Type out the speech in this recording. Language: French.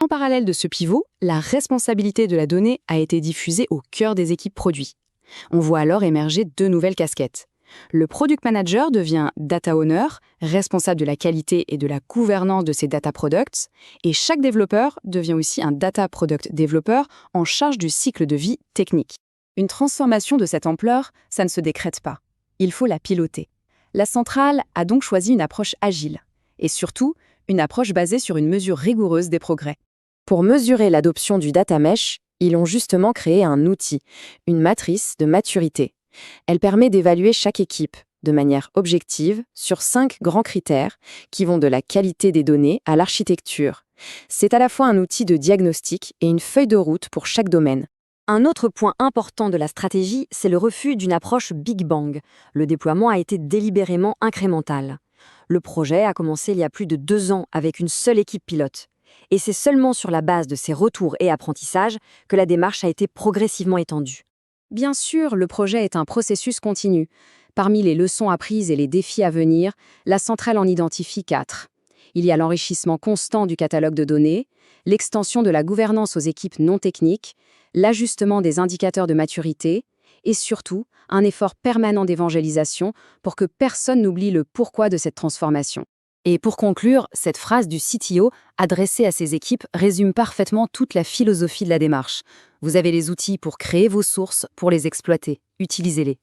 En parallèle de ce pivot, la responsabilité de la donnée a été diffusée au cœur des équipes produits. On voit alors émerger deux nouvelles casquettes. Le Product Manager devient Data Owner, responsable de la qualité et de la gouvernance de ses data products, et chaque développeur devient aussi un Data Product Developer en charge du cycle de vie technique. Une transformation de cette ampleur, ça ne se décrète pas. Il faut la piloter. La centrale a donc choisi une approche agile, et surtout, une approche basée sur une mesure rigoureuse des progrès. Pour mesurer l'adoption du data mesh, ils ont justement créé un outil, une matrice de maturité. Elle permet d'évaluer chaque équipe de manière objective sur 5 grands critères qui vont de la qualité des données à l'architecture. C'est à la fois un outil de diagnostic et une feuille de route pour chaque domaine. Un autre point important de la stratégie, c'est le refus d'une approche Big Bang. Le déploiement a été délibérément incrémental. Le projet a commencé il y a plus de 2 ans avec une seule équipe pilote. Et c'est seulement sur la base de ces retours et apprentissages que la démarche a été progressivement étendue. Bien sûr, le projet est un processus continu. Parmi les leçons apprises et les défis à venir, la centrale en identifie 4. Il y a l'enrichissement constant du catalogue de données, l'extension de la gouvernance aux équipes non techniques, l'ajustement des indicateurs de maturité et surtout un effort permanent d'évangélisation pour que personne n'oublie le pourquoi de cette transformation. Et pour conclure, cette phrase du CTO adressée à ses équipes résume parfaitement toute la philosophie de la démarche. Vous avez les outils pour créer vos sources, pour les exploiter. Utilisez-les.